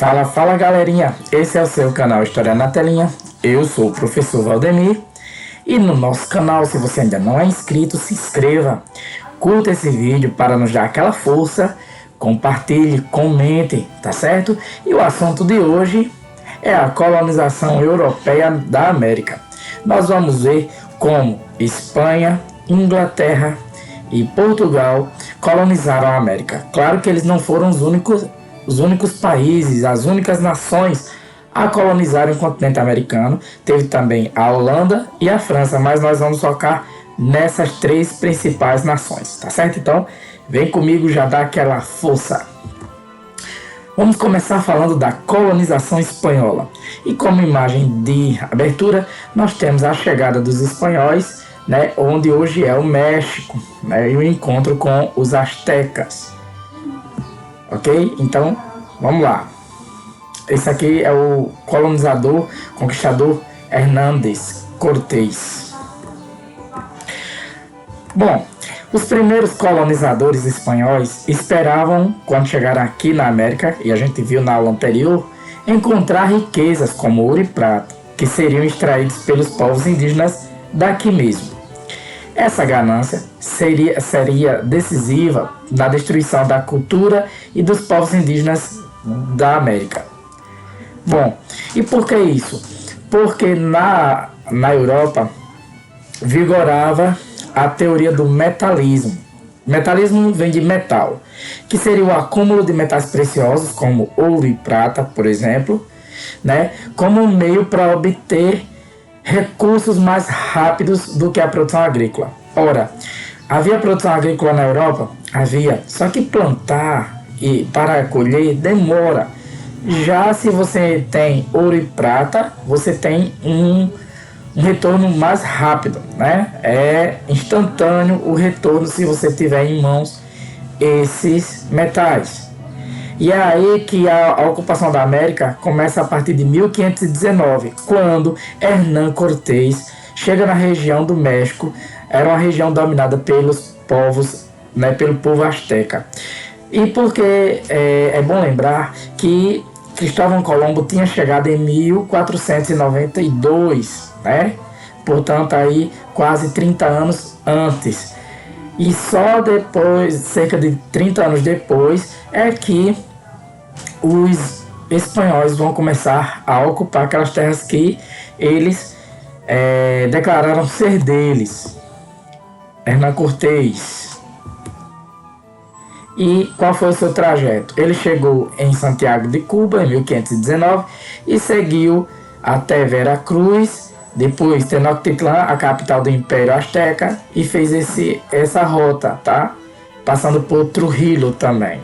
Fala, fala galerinha, esse é o seu canal História na Telinha, eu sou o professor Valdemir e no nosso canal, se você ainda não é inscrito, se inscreva, curta esse vídeo para nos dar aquela força, compartilhe, comente, tá certo? E o assunto de hoje é a colonização europeia da América. Nós vamos ver como Espanha, Inglaterra e Portugal colonizaram a América. Claro que eles não foram os únicos países, as únicas nações a colonizar o continente americano. Teve também a Holanda e a França, mas nós vamos focar nessas três principais nações, tá certo? Então, vem comigo, já dá aquela força. Vamos começar falando da colonização espanhola. E como imagem de abertura, nós temos a chegada dos espanhóis, né, onde hoje é o México, né, e o encontro com os astecas. Ok? Então, vamos lá. Esse aqui é o conquistador Hernández Cortés. Bom, os primeiros colonizadores espanhóis esperavam, quando chegaram aqui na América, e a gente viu na aula anterior, encontrar riquezas como ouro e prata, que seriam extraídos pelos povos indígenas daqui mesmo. Essa ganância seria decisiva na destruição da cultura e dos povos indígenas da América. Bom, e por que isso? Porque na Europa vigorava a teoria do metalismo. Metalismo vem de metal, que seria o acúmulo de metais preciosos, como ouro e prata, por exemplo, né, como um meio para obter recursos mais rápidos do que a produção agrícola. Ora, havia produção agrícola na Europa? Havia, só que plantar e para colher demora. Já se você tem ouro e prata, você tem um retorno mais rápido, né? É instantâneo o retorno se você tiver em mãos esses metais. E é aí que a ocupação da América começa a partir de 1519, quando Hernán Cortés chega na região do México. Era uma região dominada pelos povos, né, pelo povo asteca. E porque é bom lembrar que Cristóvão Colombo tinha chegado em 1492, né? Portanto, aí quase 30 anos antes. E só depois, cerca de 30 anos depois, é que os espanhóis vão começar a ocupar aquelas terras que eles declararam ser deles. Hernán Cortés. E qual foi o seu trajeto? Ele chegou em Santiago de Cuba em 1519 e seguiu até Veracruz, depois Tenochtitlan, a capital do Império Azteca, e fez essa rota, tá? Passando por Trujillo também.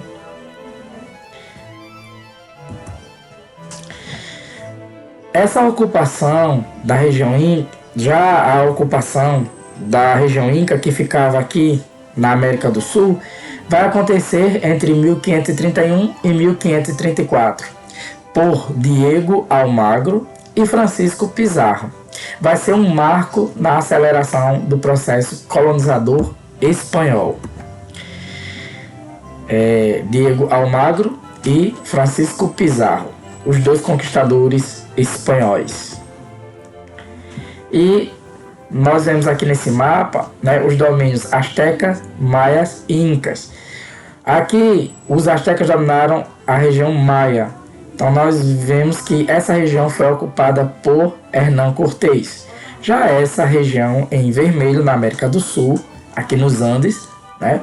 Essa ocupação da região Inca, já a ocupação da região Inca, que ficava aqui na América do Sul, vai acontecer entre 1531 e 1534 por Diego Almagro e Francisco Pizarro. Vai ser um marco na aceleração do processo colonizador espanhol. Diego Almagro e Francisco Pizarro, os dois conquistadores espanhóis. E nós vemos aqui nesse mapa, né, os domínios astecas, maias e incas. Aqui os astecas dominaram a região maia. Então nós vemos que essa região foi ocupada por Hernán Cortés. Já essa região em vermelho na América do Sul, aqui nos Andes, né,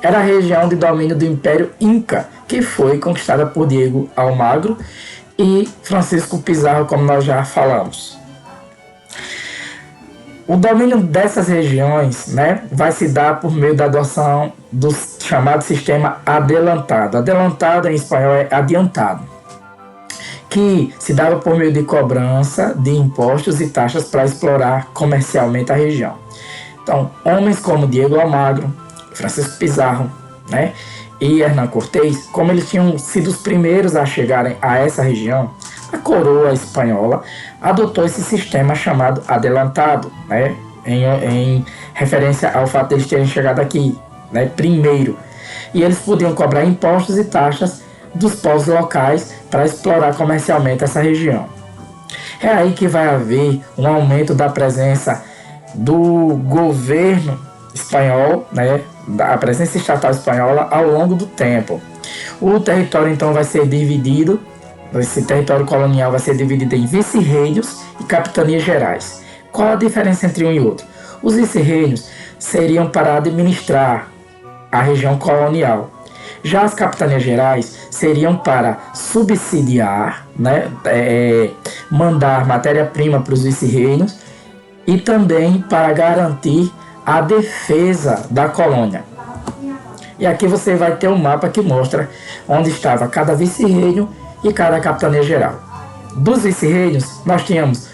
era a região de domínio do Império Inca, que foi conquistada por Diego Almagro e Francisco Pizarro, como nós já falamos. O domínio dessas regiões, né, vai se dar por meio da adoção do chamado sistema adelantado. Adelantado em espanhol é adiantado, que se dava por meio de cobrança de impostos e taxas para explorar comercialmente a região. Então, homens como Diego Almagro, Francisco Pizarro, né, e Hernán Cortés, como eles tinham sido os primeiros a chegarem a essa região, a coroa espanhola adotou esse sistema chamado adelantado, né, em referência ao fato de eles terem chegado aqui, né, primeiro. E eles podiam cobrar impostos e taxas dos povos locais para explorar comercialmente essa região. É aí que vai haver um aumento da presença do governo espanhol, né, a presença estatal espanhola ao longo do tempo. O território então vai ser dividido, esse território colonial vai ser dividido em vice-reinos e capitanias gerais. Qual a diferença entre um e outro? Os vice-reinos seriam para administrar a região colonial. Já as capitanias gerais seriam para subsidiar, né, mandar matéria-prima para os vice-reinos e também para garantir a defesa da colônia. E aqui você vai ter um mapa que mostra onde estava cada vice-reino e cada capitania geral. Dos vice-reinos, nós tínhamos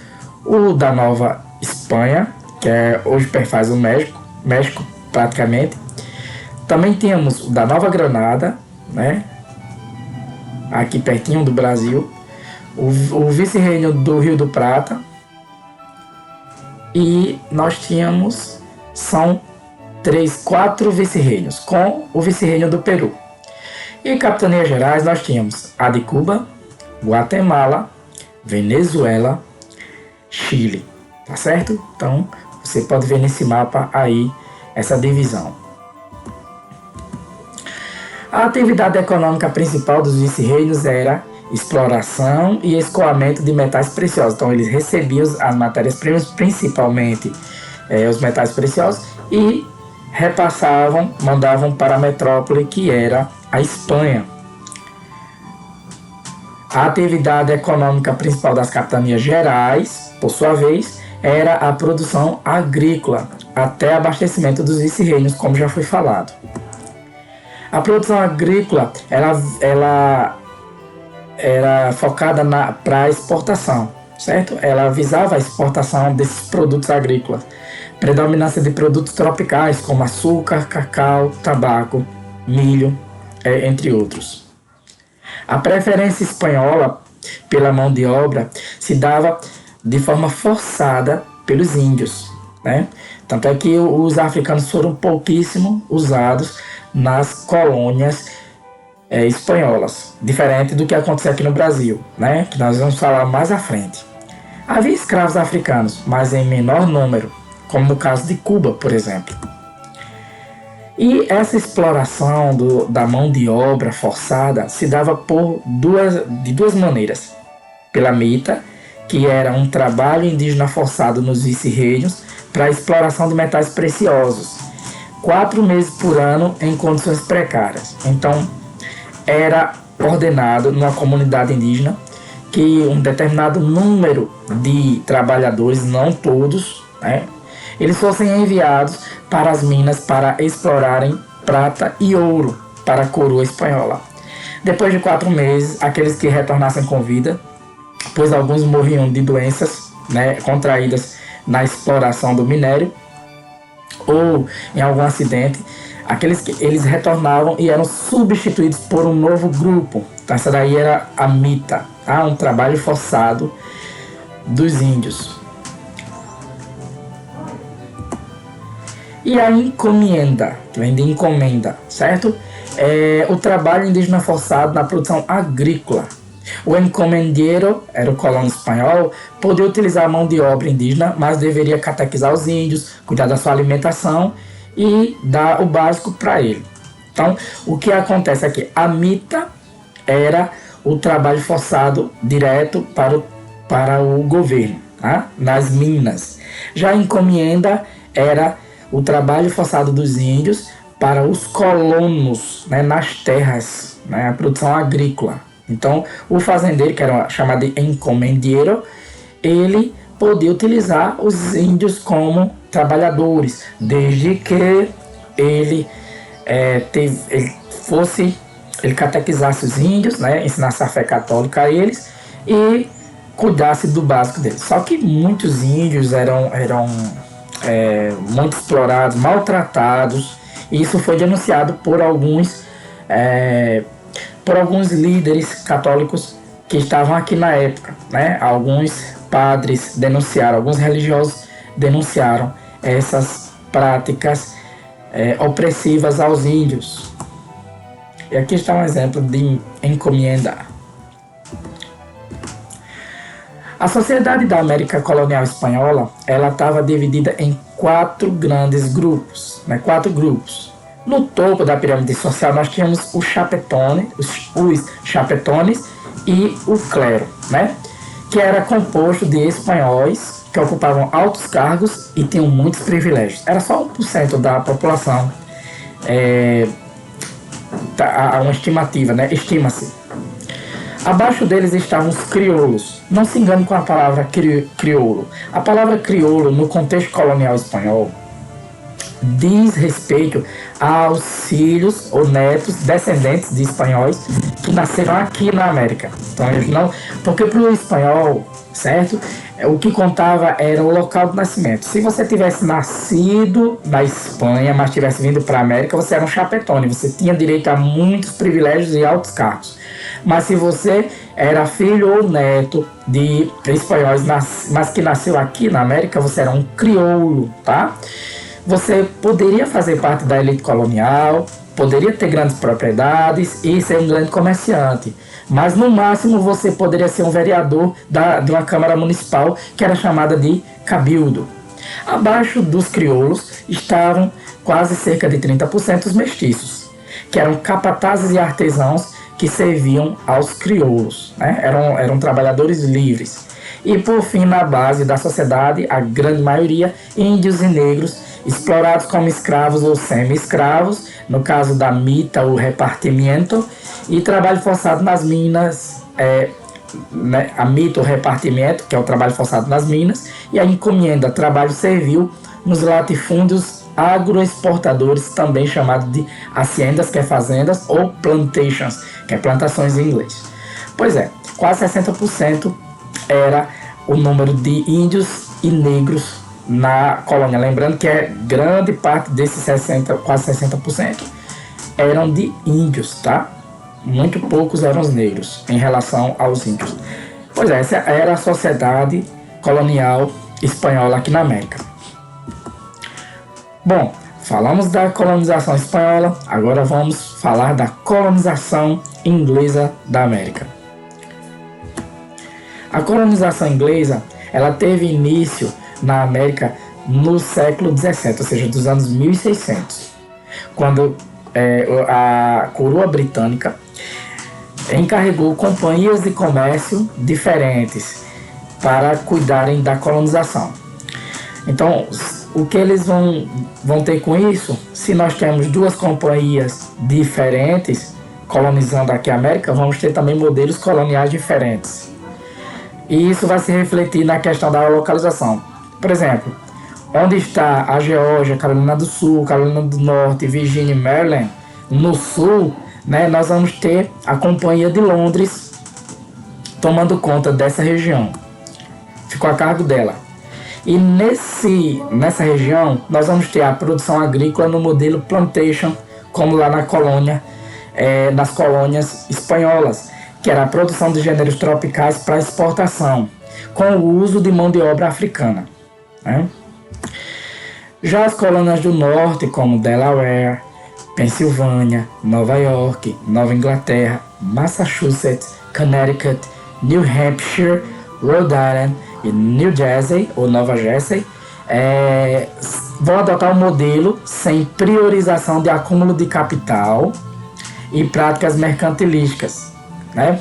o da Nova Espanha, que hoje perfaz o México praticamente. Também tínhamos o da Nova Granada, né, aqui pertinho do Brasil. O vice-reino do Rio do Prata. E nós tínhamos, são 4 vice-reinos, com o vice-reino do Peru. E capitanias gerais nós tínhamos a de Cuba, Guatemala, Venezuela, Chile, tá certo? Então você pode ver nesse mapa aí essa divisão. A atividade econômica principal dos vice-reinos era exploração e escoamento de metais preciosos. Então eles recebiam as matérias-primas, principalmente os metais preciosos, e repassavam, mandavam para a metrópole que era a Espanha. A atividade econômica principal das capitanias gerais, por sua vez, era a produção agrícola, até abastecimento dos vice-reinos, como já foi falado. A produção agrícola ela era focada para exportação, certo? Ela visava a exportação desses produtos agrícolas. Predominância de produtos tropicais como açúcar, cacau, tabaco, milho, entre outros. A preferência espanhola pela mão de obra se dava de forma forçada pelos índios, né? Tanto é que os africanos foram pouquíssimo usados nas colônias espanholas, diferente do que aconteceu aqui no Brasil, né? Que nós vamos falar mais à frente. Havia escravos africanos, mas em menor número, como no caso de Cuba, por exemplo. E essa exploração da mão de obra forçada se dava de duas maneiras. Pela mita, que era um trabalho indígena forçado nos vice-reinos para a exploração de metais preciosos, 4 meses por ano em condições precárias. Então, era ordenado numa comunidade indígena que um determinado número de trabalhadores, não todos, né, eles fossem enviados para as minas para explorarem prata e ouro para a coroa espanhola. Depois de 4 meses, aqueles que retornassem com vida, pois alguns morriam de doenças, né, contraídas na exploração do minério ou em algum acidente, aqueles que eles retornavam e eram substituídos por um novo grupo. Então, essa daí era a mita, um trabalho forçado dos índios. E a encomienda, que vem de encomenda, certo? É o trabalho indígena forçado na produção agrícola. O encomendeiro, era o colono espanhol, podia utilizar a mão de obra indígena, mas deveria catequizar os índios, cuidar da sua alimentação e dar o básico para ele. Então, o que acontece aqui? A mita era o trabalho forçado direto para o governo, tá? Nas minas. Já a encomienda era o trabalho forçado dos índios para os colonos, né, nas terras, né, a produção agrícola. Então, o fazendeiro, que era chamado de encomendeiro, ele podia utilizar os índios como trabalhadores, desde que ele catequizasse os índios, né, ensinasse a fé católica a eles e cuidasse do básico deles. Só que muitos índios eram muito explorados, maltratados, e isso foi denunciado por alguns líderes católicos que estavam aqui na época, né? Alguns padres denunciaram, alguns religiosos denunciaram essas práticas opressivas aos índios. E aqui está um exemplo de encomienda. A sociedade da América colonial espanhola, ela estava dividida em 4 grandes grupos, né? 4 grupos. No topo da pirâmide social nós tínhamos os chapetones e o clero, né? Que era composto de espanhóis que ocupavam altos cargos e tinham muitos privilégios. Era só 1% da população, uma estimativa, né? Estima-se. Abaixo deles estavam os crioulos. Não se engane com a palavra crioulo. A palavra crioulo, no contexto colonial espanhol, diz respeito aos filhos ou netos descendentes de espanhóis que nasceram aqui na América. Então, eles não, porque para o espanhol, certo? O que contava era o local do nascimento. Se você tivesse nascido na Espanha, mas tivesse vindo para a América, você era um chapetone. Você tinha direito a muitos privilégios e altos cargos. Mas se você era filho ou neto de espanhóis, mas que nasceu aqui na América, você era um crioulo, tá? Você poderia fazer parte da elite colonial, poderia ter grandes propriedades e ser um grande comerciante. Mas no máximo você poderia ser um vereador de uma Câmara Municipal, que era chamada de cabildo. Abaixo dos crioulos estavam quase cerca de 30% os mestiços, que eram capatazes e artesãos que serviam aos crioulos, né? Eram trabalhadores livres. E por fim, na base da sociedade, a grande maioria, índios e negros, explorados como escravos ou semi-escravos, no caso da mita, o repartimento, e trabalho forçado nas minas, né? A mita, o repartimento, que é o trabalho forçado nas minas, e a encomienda, trabalho servil nos latifúndios agroexportadores, também chamado de haciendas, que é fazendas, ou plantations, que é plantações em inglês. Pois é, quase 60% era o número de índios e negros na colônia. Lembrando que grande parte desses quase 60%, eram de índios, tá? Muito poucos eram os negros em relação aos índios. Pois é, essa era a sociedade colonial espanhola aqui na América. Bom, falamos da colonização espanhola, agora vamos falar da colonização inglesa da América. A colonização inglesa, ela teve início na América no século XVII, ou seja, dos anos 1600, quando a coroa britânica encarregou companhias de comércio diferentes para cuidarem da colonização. Então, o que eles vão ter com isso? Se nós temos 2 companhias diferentes colonizando aqui a América, vamos ter também modelos coloniais diferentes. E isso vai se refletir na questão da localização. Por exemplo, onde está a Geórgia, Carolina do Sul, Carolina do Norte, Virgínia e Maryland, no sul, né, nós vamos ter a Companhia de Londres tomando conta dessa região. Ficou a cargo dela. E nessa região, nós vamos ter a produção agrícola no modelo plantation, como lá na colônia, nas colônias espanholas, que era a produção de gêneros tropicais para exportação, com o uso de mão de obra africana, né? Já as colônias do norte, como Delaware, Pensilvânia, Nova York, Nova Inglaterra, Massachusetts, Connecticut, New Hampshire, Rhode Island e New Jersey, ou Nova Jersey, vão adotar um modelo sem priorização de acúmulo de capital e práticas mercantilísticas, né?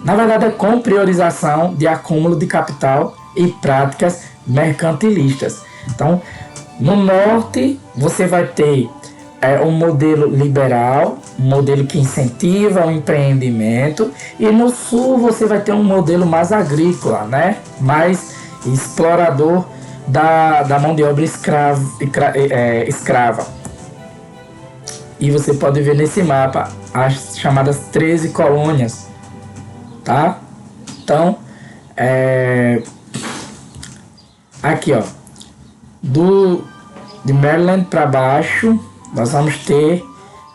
Na verdade, é com priorização de acúmulo de capital e práticas mercantilistas. Então, no norte, você vai ter um modelo liberal, um modelo que incentiva o empreendimento, e no sul você vai ter um modelo mais agrícola, né? Mais explorador da mão de obra escrava. E você pode ver nesse mapa as chamadas 13 colônias, tá? Então, aqui, ó, de Maryland para baixo, nós vamos ter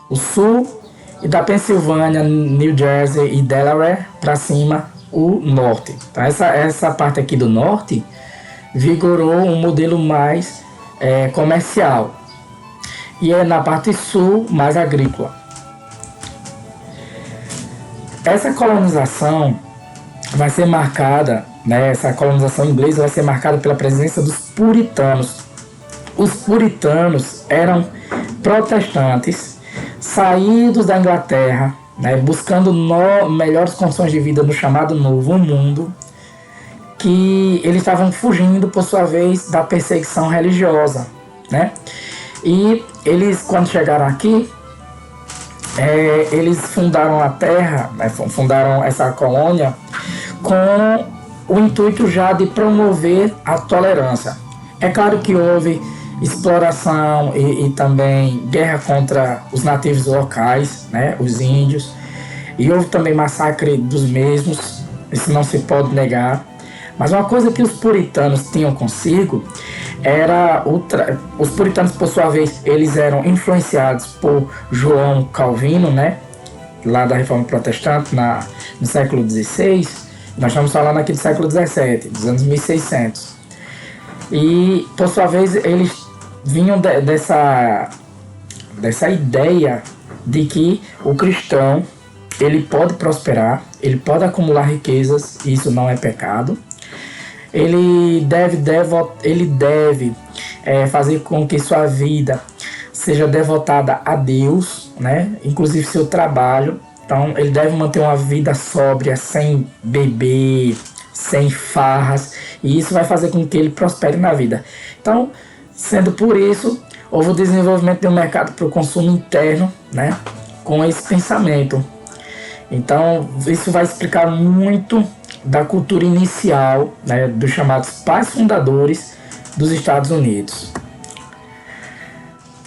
o sul, e da Pensilvânia, New Jersey e Delaware para cima, o norte. Então, essa parte aqui do norte vigorou um modelo mais comercial, e na parte sul mais agrícola. essa colonização vai ser marcada, né, essa colonização inglesa vai ser marcada pela presença dos puritanos. Os puritanos eram protestantes saídos da Inglaterra, né, buscando melhores condições de vida no chamado Novo Mundo, que eles estavam fugindo, por sua vez, da perseguição religiosa, né? E eles, quando chegaram aqui, eles fundaram a terra, né, fundaram essa colônia com o intuito já de promover a tolerância. É claro que houve exploração e também guerra contra os nativos locais, né, os índios, e houve também massacre dos mesmos, isso não se pode negar. Mas uma coisa que os puritanos tinham consigo era os puritanos, por sua vez, eles eram influenciados por João Calvino, né, lá da Reforma Protestante no século XVI. Nós estamos falando aqui do século XVII, dos anos 1600. E, por sua vez, eles vinham dessa ideia de que o cristão ele pode prosperar, ele pode acumular riquezas, e isso não é pecado. Ele deve fazer com que sua vida seja devotada a Deus, né? Inclusive seu trabalho. Então, ele deve manter uma vida sóbria, sem beber, sem farras, e isso vai fazer com que ele prospere na vida. Então, sendo por isso, houve o desenvolvimento de um mercado para o consumo interno, né? Com esse pensamento. Então, isso vai explicar muito da cultura inicial, né, dos chamados pais fundadores dos Estados Unidos.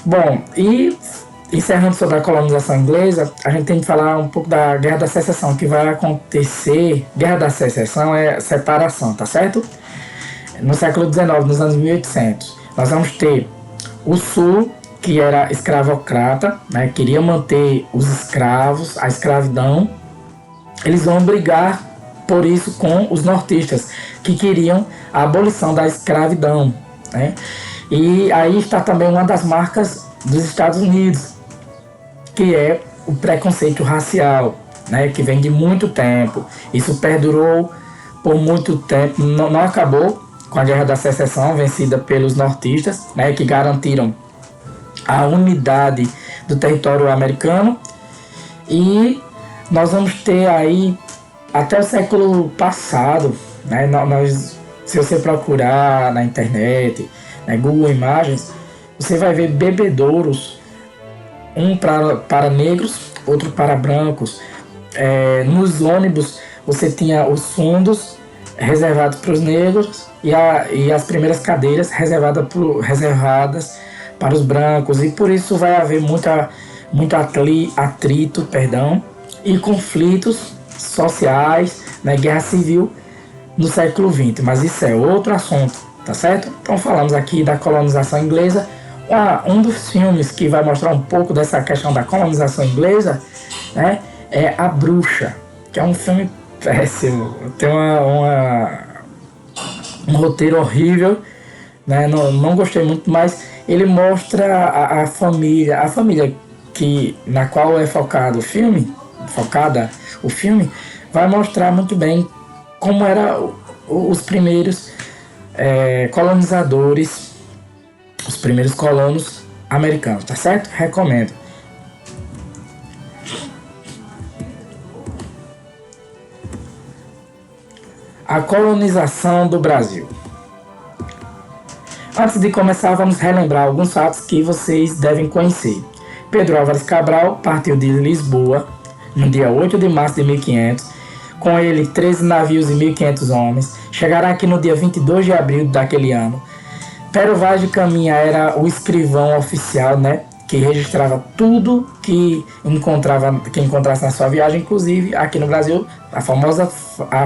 Bom, e encerrando sobre a colonização inglesa, a gente tem que falar um pouco da Guerra da Secessão, que vai acontecer. Guerra da Secessão é separação, tá certo? No século XIX, nos anos 1800, nós vamos ter o Sul, que era escravocrata, né, queria manter os escravos, a escravidão. Eles vão brigar por isso com os nortistas, que queriam a abolição da escravidão, né? E aí está também uma das marcas dos Estados Unidos, que é o preconceito racial, né? Que vem de muito tempo. Isso perdurou por muito tempo, não acabou com a Guerra da Secessão, vencida pelos nortistas, né? Que garantiram a unidade do território americano. E nós vamos ter aí até o século passado, né, se você procurar na internet, né, Google Imagens, você vai ver bebedouros, um para negros, outro para brancos. Nos ônibus você tinha os fundos reservados para os negros e as primeiras cadeiras reservadas para os brancos, e por isso vai haver muito atrito, e conflitos sociais, né, guerra civil no século XX, mas isso é outro assunto, tá certo? Então falamos aqui da colonização inglesa. Um dos filmes que vai mostrar um pouco dessa questão da colonização inglesa, né, é A Bruxa, que é um filme péssimo, tem um roteiro horrível, né, não gostei muito, mas ele mostra a família na qual é focado o filme, vai mostrar muito bem como eram os primeiros colonizadores, os primeiros colonos americanos, tá certo? Recomendo. A colonização do Brasil. Antes de começar, vamos relembrar alguns fatos que vocês devem conhecer. Pedro Álvares Cabral partiu de Lisboa no dia 8 de março de 1500, com ele 13 navios e 1.500 homens. Chegará aqui no dia 22 de abril daquele ano. Pero Vaz de Caminha era o escrivão oficial, né, que registrava tudo que encontrasse na sua viagem, inclusive aqui no Brasil, a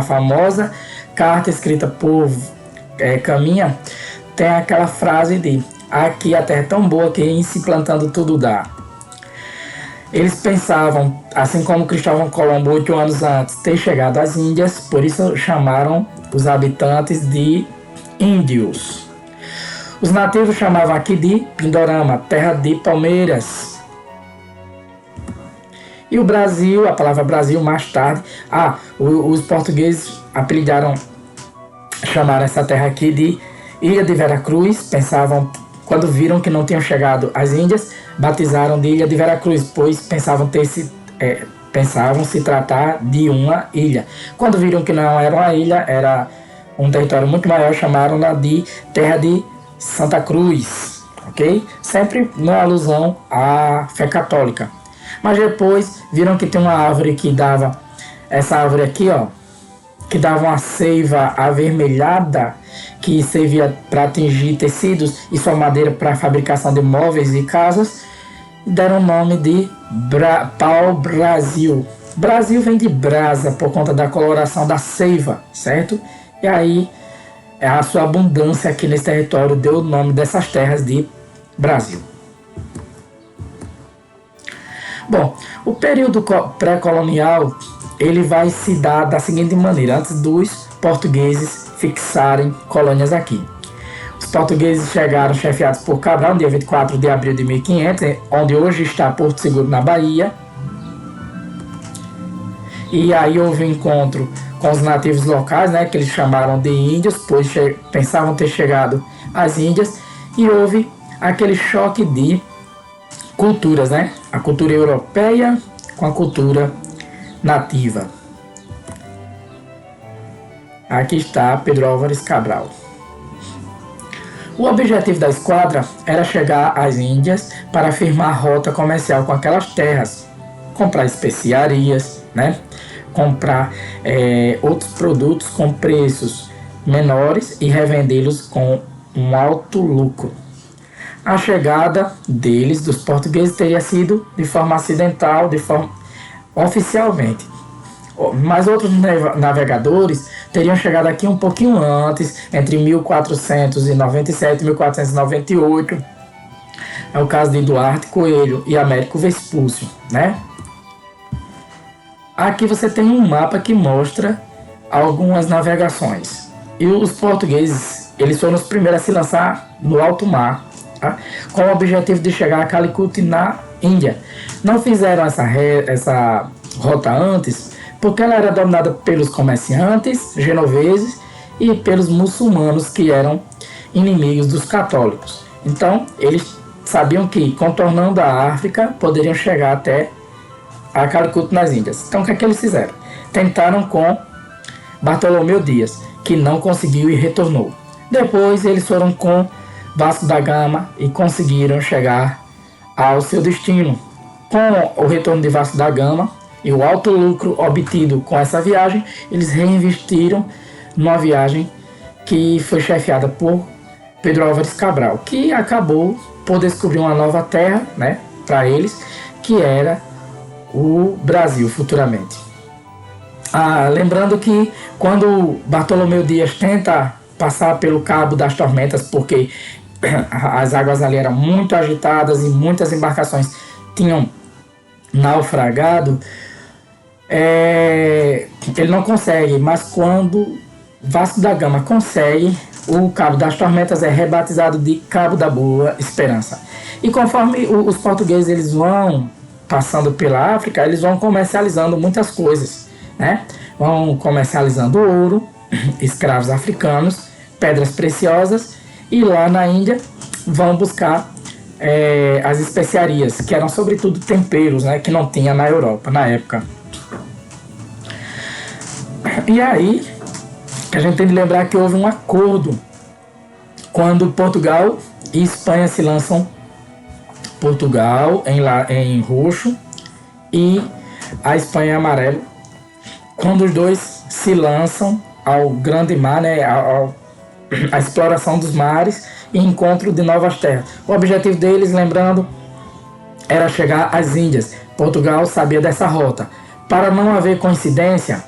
famosa carta escrita por Caminha tem aquela frase de: aqui a terra é tão boa que em se plantando tudo dá. Eles pensavam, assim como Cristóvão Colombo 8 anos antes, ter chegado às Índias, por isso chamaram os habitantes de índios. Os nativos chamavam aqui de Pindorama, terra de palmeiras. E o Brasil, a palavra Brasil, mais tarde, os portugueses apelidaram, chamaram essa terra aqui de Ilha de Veracruz. Pensavam, quando viram que não tinham chegado às Índias, batizaram de Ilha de Veracruz, pois pensavam se tratar de uma ilha. Quando viram que não era uma ilha, era um território muito maior, chamaram-na de Terra de Santa Cruz, ok? Sempre numa alusão à fé católica. Mas depois viram que tem uma árvore que dava, essa árvore aqui, ó, que dava uma seiva avermelhada, que servia para atingir tecidos e sua madeira para a fabricação de móveis e casas, e deram o nome de pau-brasil. Brasil vem de brasa por conta da coloração da seiva, certo? E aí a sua abundância aqui nesse território deu o nome dessas terras de Brasil. Bom, o período pré-colonial ele vai se dar da seguinte maneira: antes dos portugueses fixarem colônias aqui. Os portugueses chegaram chefiados por Cabral no dia 24 de abril de 1500, onde hoje está Porto Seguro, na Bahia. E aí houve um encontro com os nativos locais, né, que eles chamaram de índios, pois pensavam ter chegado às Índias, e houve aquele choque de culturas, né? A cultura europeia com a cultura nativa. Aqui está Pedro Álvares Cabral. O objetivo da esquadra era chegar às Índias para firmar rota comercial com aquelas terras, comprar especiarias, né? Comprar outros produtos com preços menores e revendê-los com um alto lucro. A chegada deles, dos portugueses, teria sido de forma acidental, oficialmente. Mas outros navegadores teriam chegado aqui um pouquinho antes, entre 1497 e 1498. É o caso de Duarte Coelho e Américo Vespúcio, né? Aqui você tem um mapa que mostra algumas navegações. E os portugueses, eles foram os primeiros a se lançar no alto mar, tá? Com o objetivo de chegar a Calicut, na Índia. Não fizeram essa rota antes, porque ela era dominada pelos comerciantes genoveses e pelos muçulmanos, que eram inimigos dos católicos. Então, eles sabiam que, contornando a África, poderiam chegar até a Calicut, nas Índias. Então, o que é que eles fizeram? Tentaram com Bartolomeu Dias, que não conseguiu e retornou. Depois, eles foram com Vasco da Gama e conseguiram chegar ao seu destino. Com o retorno de Vasco da Gama e o alto lucro obtido com essa viagem, eles reinvestiram numa viagem que foi chefiada por Pedro Álvares Cabral, que acabou por descobrir uma nova terra, né, para eles, que era o Brasil futuramente. Lembrando que quando Bartolomeu Dias tenta passar pelo Cabo das Tormentas, porque as águas ali eram muito agitadas e muitas embarcações tinham naufragado, ele não consegue, mas quando Vasco da Gama consegue, o Cabo das Tormentas é rebatizado de Cabo da Boa Esperança. E conforme os portugueses eles vão passando pela África, eles vão comercializando muitas coisas, né? Vão comercializando ouro, escravos africanos, pedras preciosas, e lá na Índia vão buscar as especiarias, que eram sobretudo temperos, né, que não tinha na Europa na época. E aí a gente tem de lembrar que houve um acordo quando Portugal e Espanha se lançam. Portugal em roxo e a Espanha em amarelo, quando os dois se lançam ao grande mar, né, a exploração dos mares e encontro de novas terras. O objetivo deles, lembrando, era chegar às Índias. Portugal sabia dessa rota. Para não haver coincidência,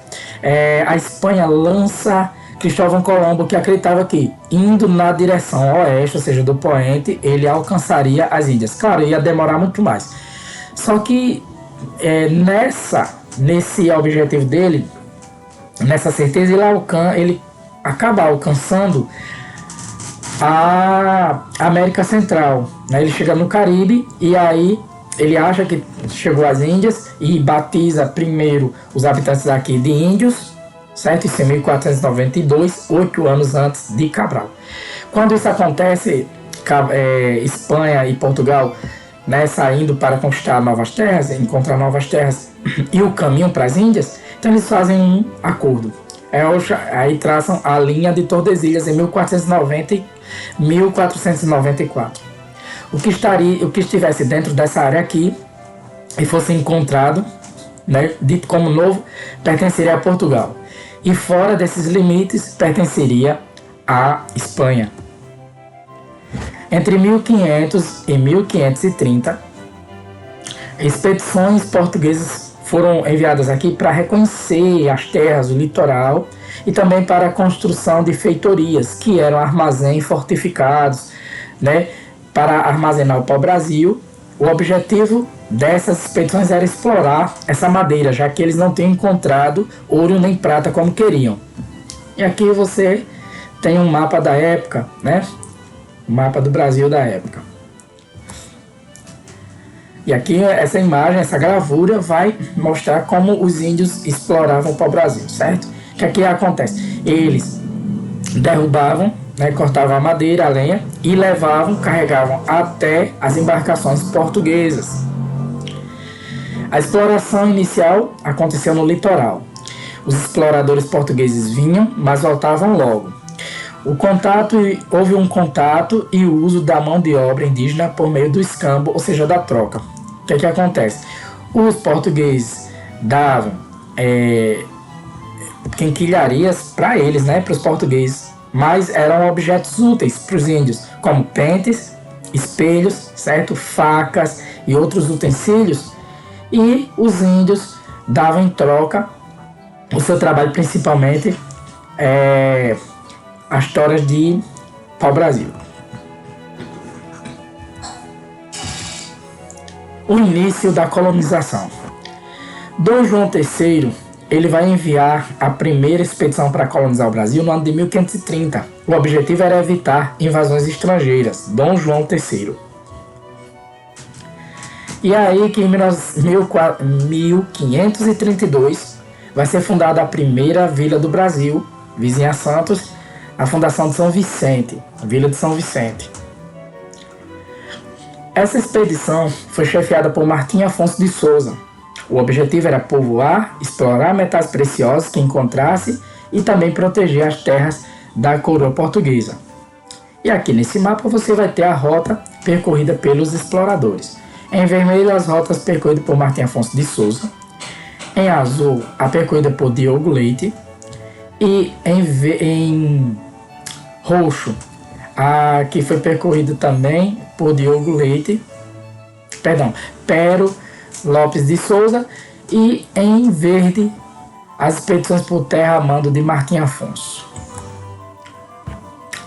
a Espanha lança Cristóvão Colombo, que acreditava que, indo na direção oeste, ou seja, do poente, ele alcançaria as Índias. Claro, ia demorar muito mais. Só que nesse objetivo dele, nessa certeza, ele acaba alcançando a América Central, né? Ele chega no Caribe e aí ele acha que chegou às Índias e batiza primeiro os habitantes daqui de índios, certo? Isso em 1492, 8 anos antes de Cabral. Quando isso acontece, Espanha e Portugal, né, saindo para conquistar novas terras, encontrar novas terras e o caminho para as Índias, então eles fazem um acordo. Aí traçam a linha de Tordesilhas em 1490 e 1494. O que estivesse dentro dessa área aqui e fosse encontrado, né, dito como novo, pertenceria a Portugal. E fora desses limites, pertenceria à Espanha. Entre 1500 e 1530, expedições portuguesas foram enviadas aqui para reconhecer as terras, o litoral, e também para a construção de feitorias, que eram armazéns fortificados, né, para armazenar o pau-brasil. O objetivo dessas expedições era explorar essa madeira, já que eles não tinham encontrado ouro nem prata como queriam. E aqui você tem um mapa da época, né? O mapa do Brasil da época. E aqui essa imagem, essa gravura vai mostrar como os índios exploravam o pau-brasil, certo? O que aqui acontece? Eles derrubavam, né, cortavam a madeira, a lenha e levavam, carregavam até as embarcações portuguesas. A exploração inicial aconteceu no litoral. Os exploradores portugueses vinham, mas voltavam logo. Houve um contato e o uso da mão de obra indígena por meio do escambo, ou seja, da troca. O que acontece? Os portugueses davam quinquilharias para eles, né, para os portugueses, mas eram objetos úteis para os índios, como pentes, espelhos, certo? Facas e outros utensílios, e os índios davam em troca o seu trabalho, principalmente as toras de pau-brasil. O início da colonização. Dom João III, ele vai enviar a primeira expedição para colonizar o Brasil no ano de 1530. O objetivo era evitar invasões estrangeiras. Dom João III. E aí que em 1532 vai ser fundada a primeira vila do Brasil, vizinha a Santos, a fundação de São Vicente, a Vila de São Vicente. Essa expedição foi chefiada por Martim Afonso de Souza. O objetivo era povoar, explorar metais preciosos que encontrasse e também proteger as terras da coroa portuguesa. E aqui nesse mapa você vai ter a rota percorrida pelos exploradores. Em vermelho, as rotas percorridas por Martim Afonso de Souza. Em azul, a percorrida por Diogo Leite. E em roxo, a que foi percorrida também por Diogo Leite. Pero Lopes de Souza. E em verde, as expedições por terra a mando de Martim Afonso.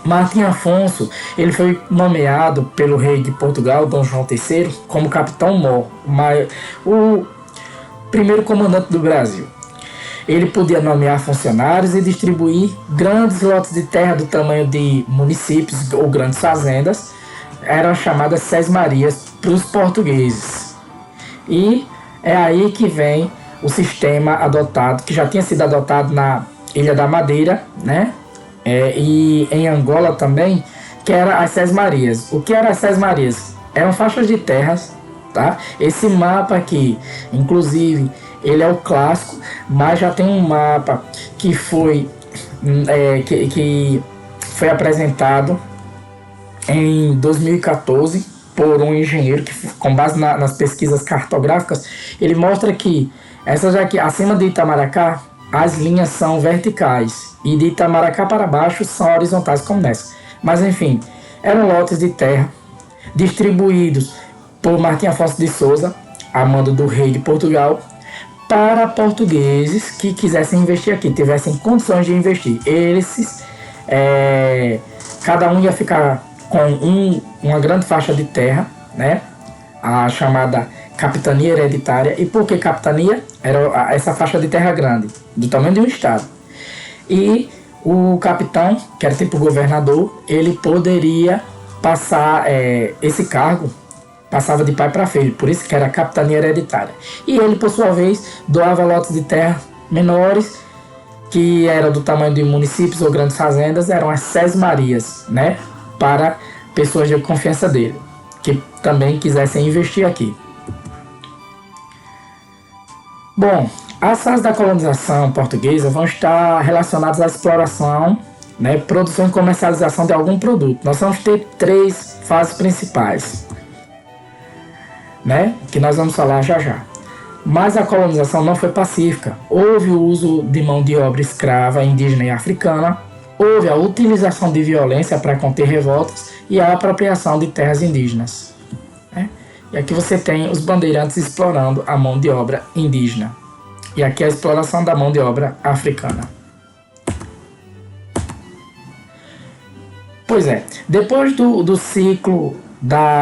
Martim Afonso, ele foi nomeado pelo rei de Portugal, Dom João III, como capitão-mor, o primeiro comandante do Brasil. Ele podia nomear funcionários e distribuir grandes lotes de terra do tamanho de municípios ou grandes fazendas. Eram chamadas sesmarias para os portugueses. E é aí que vem o sistema adotado, que já tinha sido adotado na Ilha da Madeira, né? E em Angola também, que era as sesmarias. O que eram as sesmarias? Eram faixas de terras, tá? Esse mapa aqui, inclusive, ele é o clássico, mas já tem um mapa que foi apresentado em 2014 por um engenheiro que, com base nas pesquisas cartográficas, ele mostra que essas aqui, acima de Itamaracá, as linhas são verticais e de Itamaracá para baixo são horizontais como nessa. Mas enfim, eram lotes de terra distribuídos por Martim Afonso de Souza, a mando do rei de Portugal, para portugueses que quisessem investir aqui, tivessem condições de investir. Cada um ia ficar com uma grande faixa de terra, né? A chamada capitania hereditária. E por que capitania? Era essa faixa de terra grande, do tamanho de um estado. E o capitão, que era tipo governador, ele poderia passar esse cargo passava de pai para filho, por isso que era a capitania hereditária. E ele, por sua vez, doava lotes de terra menores, que eram do tamanho de municípios ou grandes fazendas, eram as sesmarias, né, para pessoas de confiança dele, que também quisessem investir aqui. Bom, as fases da colonização portuguesa vão estar relacionadas à exploração, né, produção e comercialização de algum produto. Nós vamos ter 3 fases principais, né, que nós vamos falar já já. Mas a colonização não foi pacífica. Houve o uso de mão de obra escrava indígena e africana, houve a utilização de violência para conter revoltas e a apropriação de terras indígenas, né? E aqui você tem os bandeirantes explorando a mão de obra indígena. E aqui a exploração da mão de obra africana. Pois é, depois do ciclo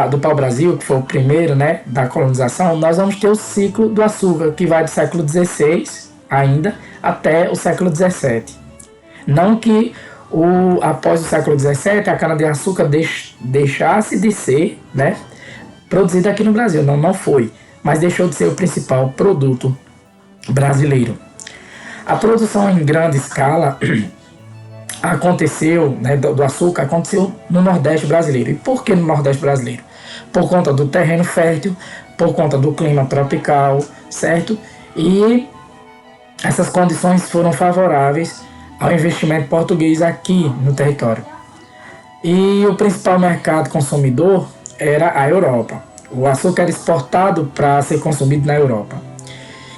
do pau-brasil, que foi o primeiro, né, da colonização, nós vamos ter o ciclo do açúcar, que vai do século XVI ainda até o século XVII. Não que após o século XVII a cana-de-açúcar deixasse de ser, né, produzida aqui no Brasil. Não foi, mas deixou de ser o principal produto brasileiro. A produção em grande escala aconteceu, né, do açúcar aconteceu no Nordeste brasileiro. E por que no Nordeste brasileiro? Por conta do terreno fértil, por conta do clima tropical, certo? E essas condições foram favoráveis ao investimento português aqui no território. E o principal mercado consumidor era a Europa. O açúcar era exportado para ser consumido na Europa.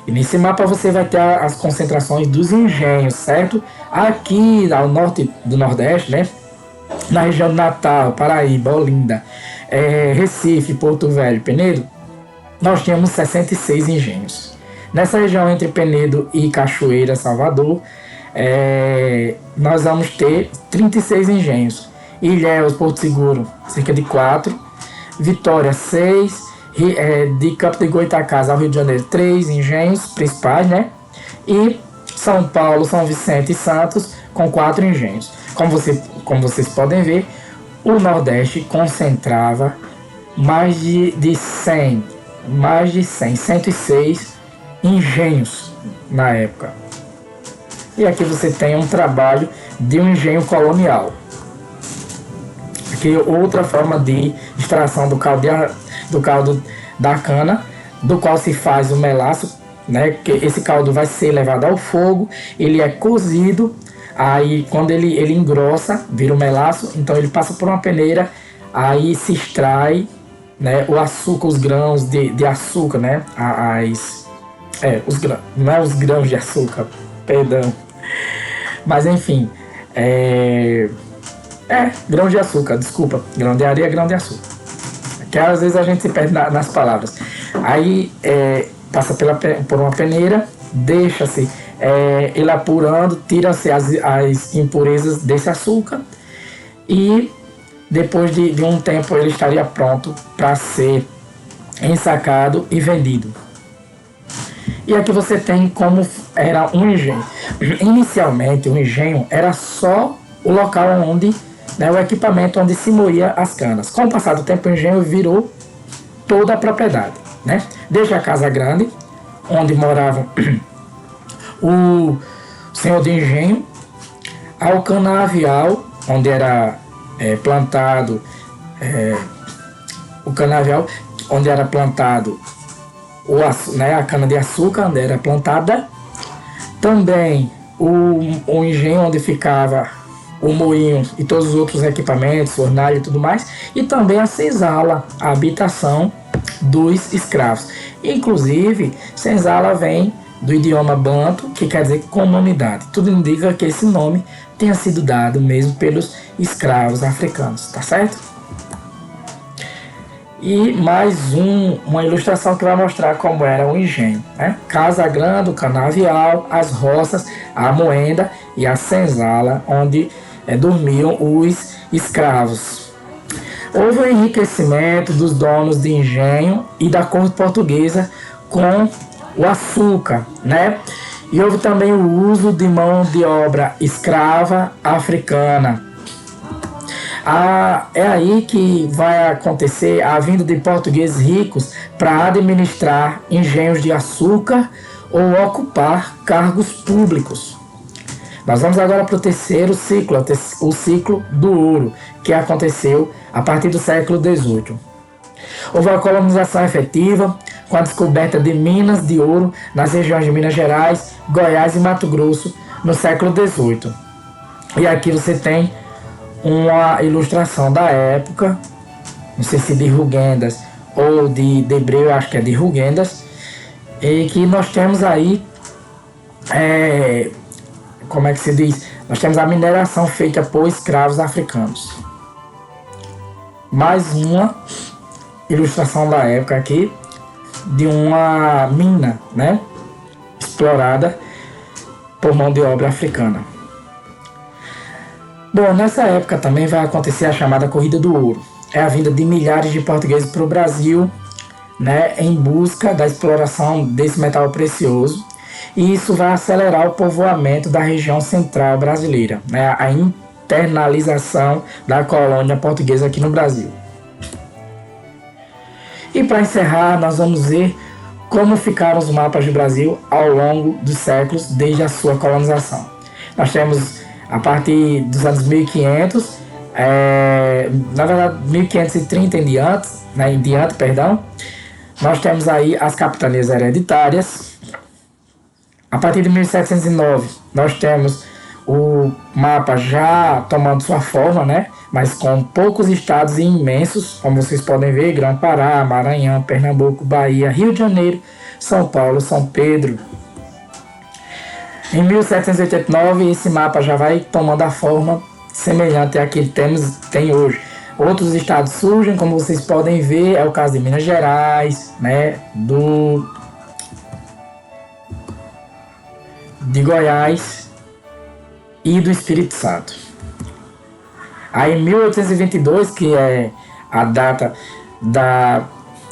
E nesse mapa você vai ter as concentrações dos engenhos, certo? Aqui ao norte do Nordeste, né? Na região de Natal, Paraíba, Olinda, Recife, Porto Velho, Penedo, nós tínhamos 66 engenhos. Nessa região entre Penedo e Cachoeira, Salvador, nós vamos ter 36 engenhos. Ilhéus, Porto Seguro, cerca de 4. Vitória, 6. De Campo de Goytacazes ao Rio de Janeiro, 3 engenhos principais, né? E São Paulo, São Vicente e Santos com 4 engenhos. Como vocês podem ver, o Nordeste concentrava mais de 106 engenhos na época. E aqui você tem um trabalho de um engenho colonial. Aqui outra forma de extração do caldo da cana, do qual se faz o melaço, né? Que esse caldo vai ser levado ao fogo, ele é cozido, aí quando ele engrossa, vira o melaço, então ele passa por uma peneira, aí se extrai, né, o açúcar, os grãos de açúcar, né? Não é os grãos de açúcar, perdão. Mas enfim, grão de açúcar, desculpa, grão de areia, grão de açúcar. Que às vezes a gente se perde nas palavras. Aí passa por uma peneira, deixa-se ele apurando, tira-se as impurezas desse açúcar e depois de um tempo ele estaria pronto para ser ensacado e vendido. E aqui você tem como era um engenho. Inicialmente o engenho era só o local onde, né, o equipamento onde se moía as canas. Com o passar do tempo, o engenho virou toda a propriedade, né? Desde a casa grande, onde moravam o senhor de engenho, ao canavial, onde era plantado o canavial, onde era plantado a cana-de-açúcar, onde era plantada. Também o engenho onde ficava o moinho e todos os outros equipamentos, fornalha e tudo mais, e também a senzala, a habitação dos escravos. Inclusive, senzala vem do idioma banto, que quer dizer comunidade. Tudo indica que esse nome tenha sido dado mesmo pelos escravos africanos, tá certo? E mais uma ilustração que vai mostrar como era o engenho, né? Casa grande, o canavial, as roças, a moenda e a senzala, onde dormiam os escravos. Houve um enriquecimento dos donos de engenho e da corte portuguesa com o açúcar, né? E houve também o uso de mão de obra escrava africana. É aí que vai acontecer a vinda de portugueses ricos para administrar engenhos de açúcar ou ocupar cargos públicos. Nós vamos agora para o terceiro ciclo, o ciclo do ouro, que aconteceu a partir do século XVIII. Houve a colonização efetiva com a descoberta de minas de ouro nas regiões de Minas Gerais, Goiás e Mato Grosso no século XVIII. E aqui você tem uma ilustração da época, não sei se de Rugendas ou de Debreu, acho que é de Rugendas, e que nós temos aí, como é que se diz? Nós temos a mineração feita por escravos africanos. Mais uma ilustração da época aqui, de uma mina, né, explorada por mão de obra africana. Bom, nessa época também vai acontecer a chamada Corrida do Ouro. É a vinda de milhares de portugueses para o Brasil, né, em busca da exploração desse metal precioso, e isso vai acelerar o povoamento da região central brasileira, né, a internalização da colônia portuguesa aqui no Brasil. E para encerrar, nós vamos ver como ficaram os mapas do Brasil ao longo dos séculos desde a sua colonização. Nós temos, a partir dos anos 1500, na verdade 1530 em diante, nós temos aí as capitanias hereditárias. A partir de 1709, nós temos o mapa já tomando sua forma, né? Mas com poucos estados imensos, como vocês podem ver: Grã-Pará, Maranhão, Pernambuco, Bahia, Rio de Janeiro, São Paulo, São Pedro. Em 1789, esse mapa já vai tomando a forma semelhante à que tem hoje. Outros estados surgem, como vocês podem ver, é o caso de Minas Gerais, né? De Goiás e do Espírito Santo. Aí em 1822, que é a data da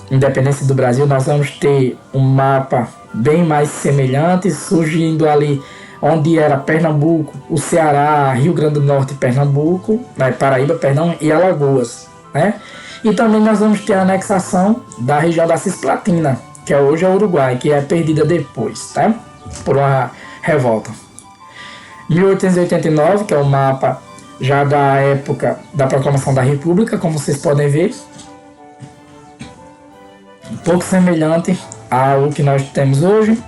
independência do Brasil, nós vamos ter um mapa bem mais semelhante, surgindo ali onde era Pernambuco, o Ceará, Rio Grande do Norte e Pernambuco, Paraíba, e Alagoas, né? E também nós vamos ter a anexação da região da Cisplatina, que hoje é o Uruguai, que é perdida depois, tá? Por uma revolta. 1889, que é o mapa já da época da proclamação da República, como vocês podem ver, um pouco semelhante ao que nós temos hoje.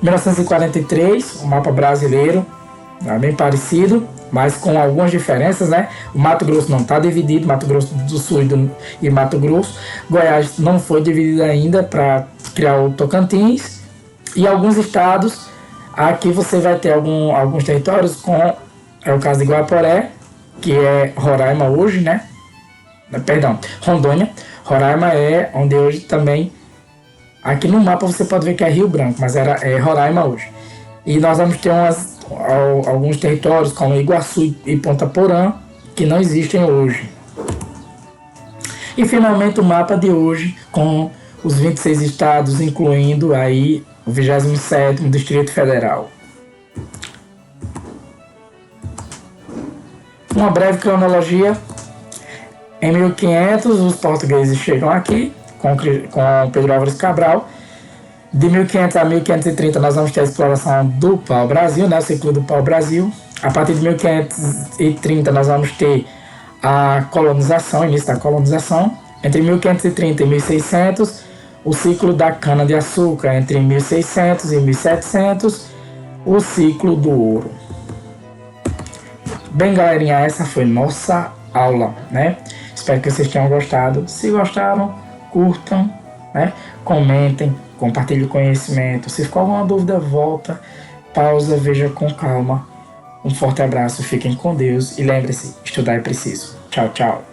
1943, o mapa brasileiro, bem parecido, mas com algumas diferenças, né? O Mato Grosso não está dividido, Mato Grosso do Sul e Mato Grosso. Goiás não foi dividido ainda para criar o Tocantins. E alguns estados, aqui você vai ter alguns territórios é o caso de Guaporé, que é Roraima hoje, né? Perdão, Rondônia. Roraima é onde hoje também, aqui no mapa você pode ver que é Rio Branco, mas é Roraima hoje. E nós vamos ter alguns territórios como Iguaçu e Ponta Porã, que não existem hoje. E finalmente o mapa de hoje, com os 26 estados, incluindo aí o 27º Distrito Federal. Uma breve cronologia. Em 1500, os portugueses chegam aqui com Pedro Álvares Cabral. De 1500 a 1530, nós vamos ter a exploração do pau-brasil, né, o ciclo do pau-brasil. A partir de 1530, nós vamos ter a colonização, início da colonização. Entre 1530 e 1600, o ciclo da cana-de-açúcar. Entre 1600 e 1700, o ciclo do ouro. Bem, galerinha, essa foi nossa aula, né? Espero que vocês tenham gostado. Se gostaram, curtam, né? Comentem, compartilhem o conhecimento. Se ficou alguma dúvida, volta, pausa, veja com calma. Um forte abraço, fiquem com Deus e lembre-se, estudar é preciso. Tchau, tchau.